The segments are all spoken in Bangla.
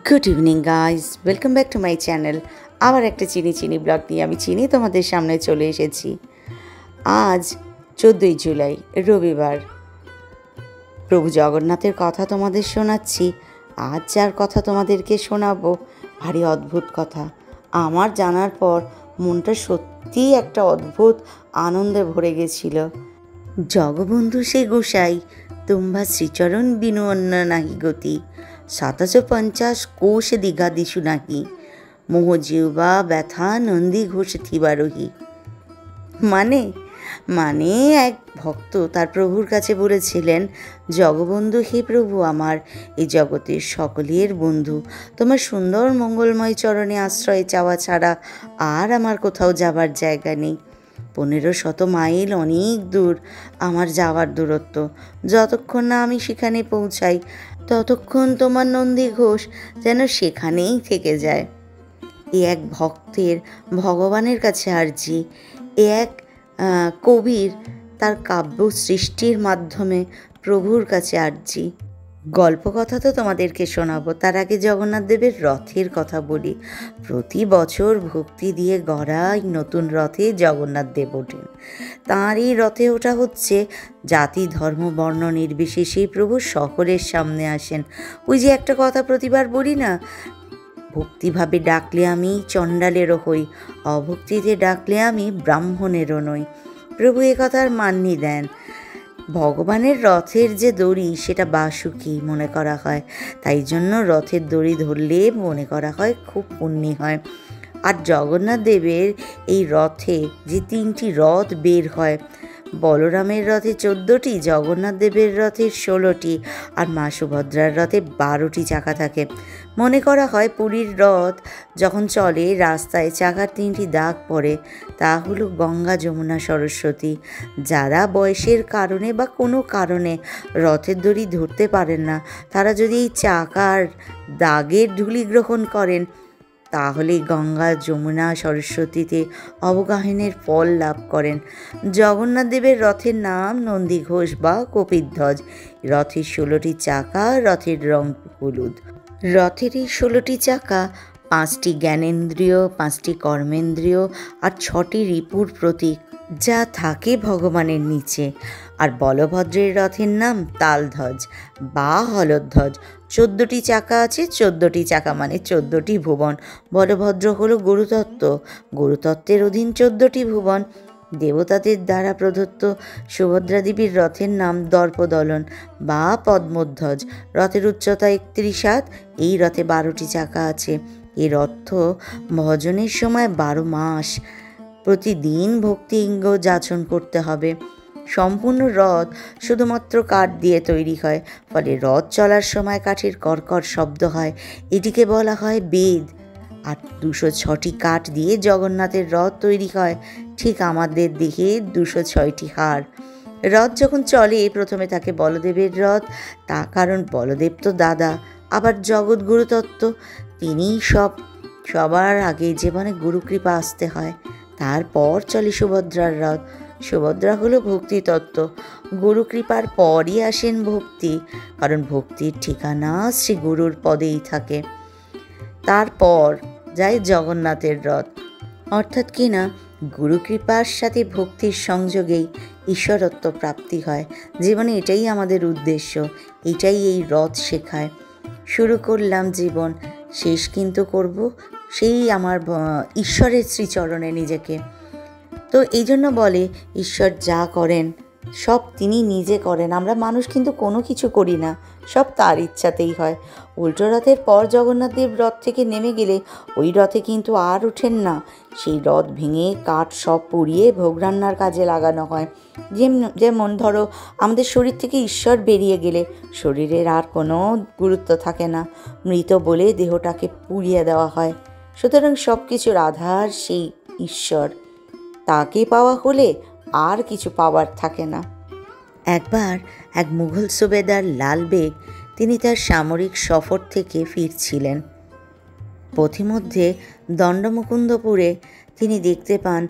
Good evening guys, welcome back to my channel. আবার একটা চিনি ব্লগ নিয়ে আমি তোমাদের সামনে চলে এসেছি। আজ 14ই জুলাই, রবিবার। প্রভু জগন্নাথের কথা তোমাদের শোনাচ্ছি। আজ যার কথা তোমাদেরকে শোনাবো, ভারী অদ্ভুত কথা। আমার জানার পর মনটা সত্যিই একটা অদ্ভুত আনন্দে ভরে গেছিল। জগবন্ধু সে গোসাই, তোমা শ্রীচরণ বিনু অন্য নাহি গতি, 750 কোষ দীঘা দিশু নাহি, মোহ জিহ্বা ব্যথা নন্দী ঘোষ থিবারোহী। মানে এক ভক্ত তার প্রভুর কাছে বলেছিলেন, জগবন্ধু, হে প্রভু আমার, এই জগতের সকলের বন্ধু, তোমার সুন্দর মঙ্গলময় চরণে আশ্রয় চাওয়া ছাড়া আর আমার কোথাও যাবার জায়গা নেই। 1500 মাইল অনেক দূর আমার যাওয়ার দূরত্ব। যতক্ষণ না আমি সেখানে পৌঁছাই, ততক্ষণ তোমার নন্দী ঘোষ যেন সেখানেই থেকে যায়। এ এক ভক্তের ভগবানের কাছে আর্জি, এ এক কবির তার কাব্য সৃষ্টির মাধ্যমে প্রভুর কাছে আর্জি। গল্প কথা তো তোমাদেরকে শোনাবো, তার আগে জগন্নাথ দেবের রথের কথা বলি। প্রতি বছর ভক্তি দিয়ে গড়া এই নতুন রথে জগন্নাথ দেব ওঠেন। তাঁর এই রথে ওঠা হচ্ছে জাতি ধর্ম বর্ণ নির্বিশেষে প্রভু সকলের সামনে আসেন। ওই যে একটা কথা প্রতিবার বলি না, ভক্তিভাবে ডাকলে আমি চণ্ডালেরও হই, অভক্তিতে ডাকলে আমি ব্রাহ্মণেরও নই। প্রভু এ কথার মান্যি দেন। ভগবানের রথের যে দড়ি, সেটা বাসুকি মনে করা হয়, তাই জন্য রথের দড়ি ধরলে মনে করা হয় খুব পুণ্যি হয়। আর জগন্নাথ দেবের এই রথে যে 3টি রথ বের হয়, বলরামের রথে 14টি, জগন্নাথ দেবের রথে 16টি, আর মা সুভদ্রার রথে 12টি চাকা থাকে। মনে করা হয় পুরীর রথ যখন চলে, রাস্তায় চাকার 3টি দাগ পড়ে, তা হলো গঙ্গা, যমুনা, সরস্বতী। যারা বয়সের কারণে বা কোনো কারণে রথের দড়ি ধরতে পারেন না, তারা যদি এই চাকার দাগের ধূলি গ্রহণ করেন, তাহলে গঙ্গা, যমুনা, সরস্বতীতে অবগাহনের ফল লাভ করেন। জগন্নাথ দেবের রথের নাম নন্দী ঘোষ বা কপিধ্বজ। রথের 16টি চাকা, রথের রং হলুদ। রথের এই 16টি চাকা 5টি জ্ঞানেন্দ্রিয়, 5টি কর্মেন্দ্রিয় আর 6টি রিপুর প্রতীক, যা থাকে ভগবানের নিচে। আর বলভদ্রের রথের নাম তালধ্বজ বা হলধ্বজ। 14টি চাকা আছে, 14টি চাকা মানে 14টি ভুবন। বলভদ্র হলো গুরুতত্ত্ব, গুরুতত্ত্বের অধীন 14টি ভুবন। দেবতাদের দ্বারা প্রদত্ত সুভদ্রা দেবীর রথের নাম দর্পদলন বা পদ্মধ্বজ। রথের উচ্চতা 31 হাত। এই রথে 12টি চাকা আছে। এর অর্থ ভজনের সময় 12 মাস প্রতিদিন ভক্তি ইঙ্গ যাচন করতে হবে। সম্পূর্ণ রথ শুধুমাত্র কাঠ দিয়ে তৈরি হয়, ফলে রথ চলার সময় কাঠের কর্কর শব্দ হয়। এটিকে বলা হয় বেদ। আর 206টি কাঠ দিয়ে জগন্নাথের রথ তৈরি হয়, ঠিক আমাদের দেহে 206টি হাড়। রথ যখন চলে, প্রথমে থাকে বলদেবের রথ, তা কারণ বলদেব তো দাদা, আবার জগৎগুরু তত্ত্ব, তিনিই সবার আগে জীবনে গুরুকৃপা আসতে হয়। তারপর চলে সুভদ্রার রথ। সুভদ্রা হলো ভক্তি তত্ত্ব। গুরুকৃপার পরই আসেন ভক্তি, কারণ ভক্তির ঠিকানা শ্রী গুরুর পদেই থাকে। তারপর যায় জগন্নাথের রথ, অর্থাৎ কিনা গুরুকৃপার সাথে ভক্তির সংযোগেই ঈশ্বরত্ব প্রাপ্তি হয়। জীবনে এটাই আমাদের উদ্দেশ্য, এটাই এই রথ শেখায়। শুরু করলাম জীবন, শেষ কিন্তু করব সেই আমার ঈশ্বরের শ্রীচরণে নিজেকে। তো এই জন্য বলে, ঈশ্বর যা করেন সব তিনি নিজে করেন, আমরা মানুষ কিন্তু কোনো কিছু করি না, সব তার ইচ্ছাতেই হয়। উল্টো রথের পর জগন্নাথ দেব রথ থেকে নেমে গেলে ওই রথে কিন্তু আর ওঠেন না। সেই রথ ভেঙে কাঠ সব পুড়িয়ে ভোগ রান্নার কাজে লাগানো হয়। যেমন ধরো, আমাদের শরীর থেকে ঈশ্বর বেরিয়ে গেলে শরীরের আর কোনো গুরুত্ব থাকে না, মৃত বলে দেহটাকে পুড়িয়ে দেওয়া হয়। সুতরাং সব কিছুর আধার সেই ঈশ্বর, তাকে পাওয়া হলে আর কিছু পাওয়ার থাকে না। একবার এক মুঘল সুবেদার লাল বেগ, তিনি তার সামরিক সফর থেকে ফিরছিলেন। পথিমধ্যে দণ্ডমুকুন্দপুরে তিনি দেখতে পান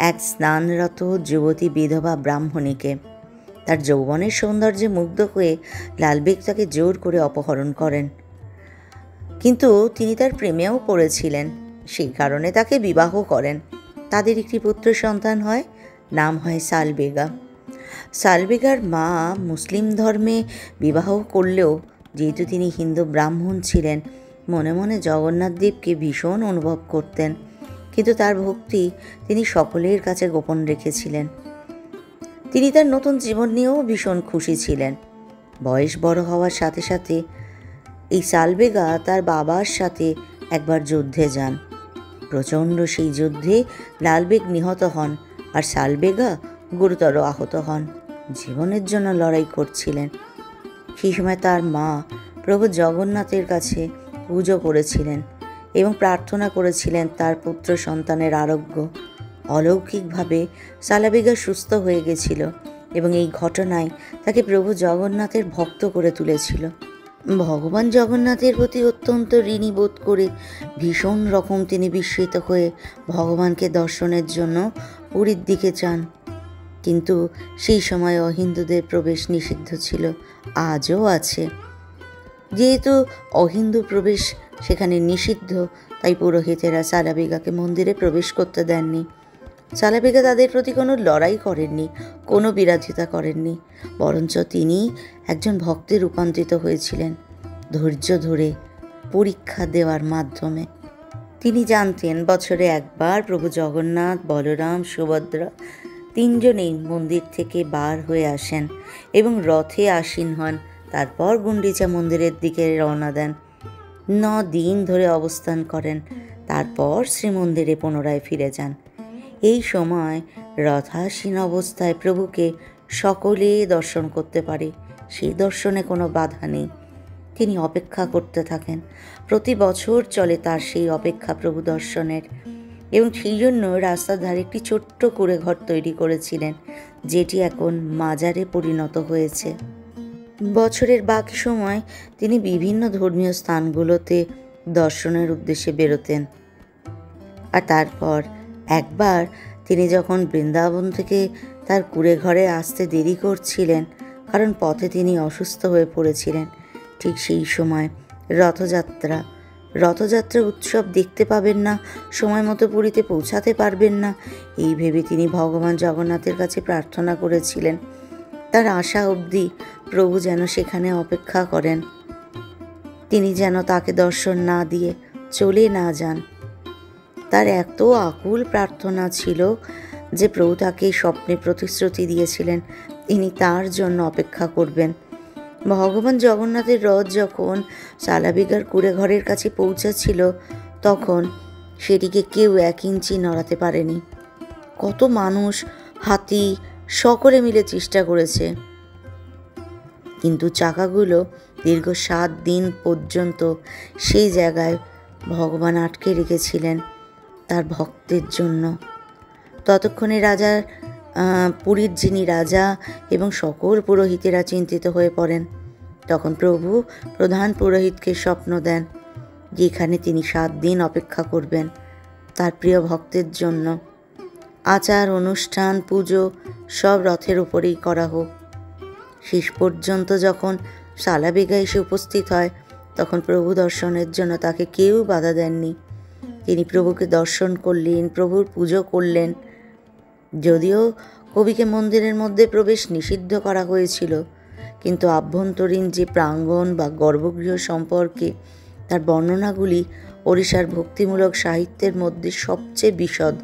এক স্নানরত যুবতী বিধবা ব্রাহ্মণীকে। তার যৌবনের সৌন্দর্যে মুগ্ধ হয়ে লালবেগ তাকে জোর করে অপহরণ করেন। কিন্তু তিনি তার প্রেমেও পড়েছিলেন, সেই কারণে তাকে বিবাহ করেন। তাদের একটি পুত্র সন্তান হয়, নাম হয় সালবেগা। সালবেগার মা মুসলিম ধর্মে বিবাহ করলেও যেহেতু তিনি হিন্দু ব্রাহ্মণ ছিলেন, মনে মনে জগন্নাথ দেবকে ভীষণ অনুভব করতেন, কিন্তু তার ভক্তি তিনি সকলের কাছে গোপন রেখেছিলেন। তিনি তার নতুন জীবন নিয়েও ভীষণ খুশি ছিলেন। বয়স বড় হওয়ার সাথে সাথে এই সালবেগা তার বাবার সাথে একবার যুদ্ধে যান। প্রচণ্ড সেই যুদ্ধে লালবেগ নিহত হন আর সালবেগা গুরুতর আহত হন। জীবনের জন্য লড়াই করছিলেন। সেই সময় তার মা প্রভু জগন্নাথের কাছে পুজো করেছিলেন এবং প্রার্থনা করেছিলেন তার পুত্র সন্তানের আরোগ্য। অলৌকিকভাবে সালবেগা সুস্থ হয়ে গেছিল এবং এই ঘটনায় তাকে প্রভু জগন্নাথের ভক্ত করে তুলেছিল। ভগবান জগন্নাথের প্রতি অত্যন্ত ঋণী বোধ করে ভীষণ রকম তিনি বিস্মিত হয়ে ভগবানকে দর্শনের জন্য পুরীর দিকে যান। কিন্তু সেই সময় অহিন্দুদের প্রবেশ নিষিদ্ধ ছিল, আজও আছে। যেহেতু অহিন্দু প্রবেশ সেখানে নিষিদ্ধ, তাই পুরোহিতেরা সালবেগাকে মন্দিরে প্রবেশ করতে দেননি। সালবেগা তাদের প্রতি কোনো লড়াই করেননি, কোনো বিরোধিতা করেননি, বরঞ্চ তিনি একজন ভক্তে রূপান্তরিত হয়েছিলেন ধৈর্য ধরে, পরীক্ষা দেওয়ার মাধ্যমে। তিনি জানতেন বছরে একবার প্রভু জগন্নাথ, বলরাম, সুভদ্রা তিনজনেই মন্দির থেকে বার হয়ে আসেন এবং রথে আসীন হন। তারপর গুন্ডিচা মন্দিরের দিকে রওনা দেন। 9 দিন ধরে অবস্থান করেন, তারপর শ্রীমন্দিরে পুনরায় ফিরে যান। এই সময় রথাসীন অবস্থায় প্রভুকে সকলে দর্শন করতে পারে, সেই দর্শনে কোনো বাধা নেই। তিনি অপেক্ষা করতে থাকেন। প্রতি বছর চলে তার সেই অপেক্ষা প্রভু দর্শনের, এবং সেই জন্য রাস্তার ধারে একটি ছোট্ট কুঁড়ে ঘর তৈরি করেছিলেন, যেটি এখন মাজারে পরিণত হয়েছে। বছরের বাকি সময় তিনি বিভিন্ন ধর্মীয় স্থানগুলোতে দর্শনের উদ্দেশ্যে বেরোতেন। আর তারপর একবার তিনি যখন বৃন্দাবন থেকে তার কুঁড়ে ঘরে আসতে দেরি করছিলেন, কারণ পথে তিনি অসুস্থ হয়ে পড়েছিলেন, ঠিক সেই সময় রথযাত্রা উৎসব দেখতে পাবেন না, সময় মতো পুরীতে পৌঁছাতে পারবেন না, এই ভেবে তিনি ভগবান জগন্নাথের কাছে প্রার্থনা করেছিলেন তার আশা অবধি প্রভু যেন সেখানে অপেক্ষা করেন, তিনি যেন তাকে দর্শন না দিয়ে চলে না যান। তার এত আকুল প্রার্থনা ছিল যে প্রভু তাকে স্বপ্নে প্রতিশ্রুতি দিয়েছিলেন তিনি তার জন্য অপেক্ষা করবেন। ভগবান জগন্নাথের রথ যখন সালবেগার কুঁড়ে ঘরের কাছে পৌঁছেছিল, তখন সেটিকে কেউ 1 ইঞ্চি নড়াতে পারেনি। কত মানুষ, হাতি সকলে মিলে চেষ্টা করেছে, কিন্তু চাকাগুলো দীর্ঘ 7 দিন পর্যন্ত সেই জায়গায় ভগবান আটকে রেখেছিলেন তার ভক্তের জন্য। ততক্ষণে পুরীর যিনি রাজা এবং সকল পুরোহিতেরা চিন্তিত হয়ে পড়েন। তখন প্রভু প্রধান পুরোহিতকে স্বপ্ন দেন যেখানে তিনি 7 দিন অপেক্ষা করবেন তার প্রিয় ভক্তের জন্য। আচার অনুষ্ঠান, পুজো সব রথের উপরেই করা হোক। শেষ পর্যন্ত যখন সালবেগা এসে উপস্থিত হয়, তখন প্রভু দর্শনের জন্য তাকে কেউ বাধা দেননি। তিনি প্রভুকে দর্শন করলেন, প্রভুর পুজো করলেন। যদিও কবিকে মন্দিরের মধ্যে প্রবেশ নিষিদ্ধ করা হয়েছিল, কিন্তু আভ্যন্তরীণ যে প্রাঙ্গণ বা গর্ভগৃহ সম্পর্কে তার বর্ণনাগুলি ওড়িশার ভক্তিমূলক সাহিত্যের মধ্যে সবচেয়ে বিশদ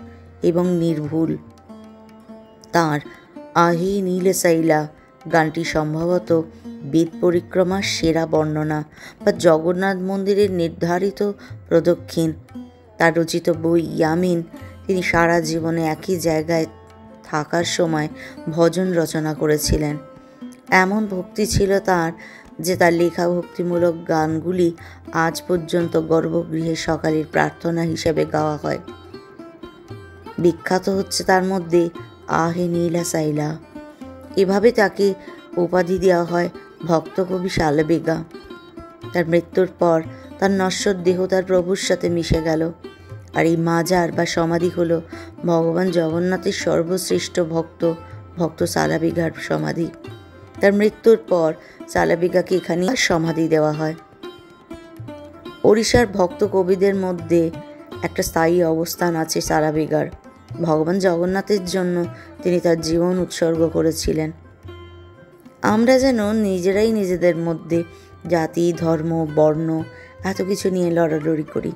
এবং নির্ভুল। তাঁর আহি নীলশৈলা গানটি সম্ভবত বেদ পরিক্রমার সেরা বর্ণনা বা জগন্নাথ মন্দিরের নির্ধারিত প্রদক্ষিণ। তার রচিত বই ইয়ামিন তিনি সারা জীবনে একই জায়গায় থাকার সময় ভজন রচনা করেছিলেন। এমন ভক্তি ছিল তার যে তার লেখা ভক্তিমূলক গানগুলি আজ পর্যন্ত গর্ভগৃহে সকালের প্রার্থনা হিসেবে গাওয়া হয়। বিখ্যাত হচ্ছে তার মধ্যে আহে নীলশৈলা। এভাবে তাকে উপাধি দেওয়া হয় ভক্ত কবি সালবেগা। তার মৃত্যুর পর তার নশ্বর দেহ তার প্রভুর সাথে মিশে গেল। আর এই মাজার বা সমাধি হলো ভগবান জগন্নাথের সর্বশ্রেষ্ঠ ভক্ত সালবেগার সমাধি। তার মৃত্যুর পর সালবেগাকে এখানে সমাধি দেওয়া হয়। ওড়িশার ভক্ত কবিদের মধ্যে একটা স্থায়ী অবস্থান আছে সারাবিগার। ভগবান জগন্নাথের জন্য তিনি তার জীবন উৎসর্গ করেছিলেন। আমরা যেন নিজেরাই নিজেদের মধ্যে জাতি, ধর্ম, বর্ণ এত কিছু নিয়ে লড়ালড়ি করি।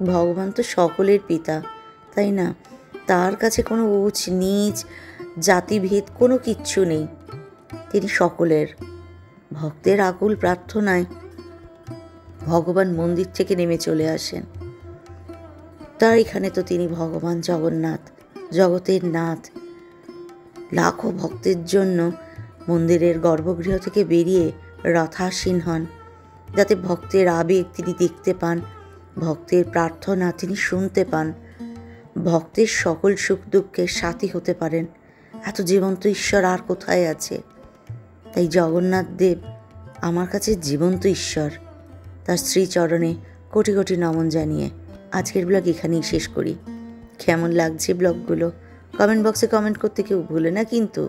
ভগবান তো সকলের পিতা, তাই না? তার কাছে কোনো উঁচ নীচ, জাতিভেদ কোনো কিচ্ছু নেই। তিনি সকলের। ভক্তের আকুল প্রার্থনায় ভগবান মন্দির থেকে নেমে চলে আসেন। তার এখানে তো তিনি ভগবান জগন্নাথ, জগতের নাথ। লাখো ভক্তের জন্য মন্দিরের গর্ভগৃহ থেকে বেরিয়ে রথাসীন হন, যাতে ভক্তের আবেগ তিনি দেখতে পান, ভক্তের প্রার্থনা তিনি শুনতে পান, ভক্তের সকল সুখ দুঃখের সাথী হতে পারেন। এত জীবন্ত ঈশ্বর আর কোথায় আছে? তাই জগন্নাথ দেব আমার কাছে জীবন্ত ঈশ্বর। তার শ্রীচরণে কোটি কোটি নমন জানিয়ে আজকের ব্লগ এখানেই শেষ করি। কেমন লাগছে ব্লগগুলো কমেন্ট বক্সে কমেন্ট করতে কেউ ভুলে না কিন্তু।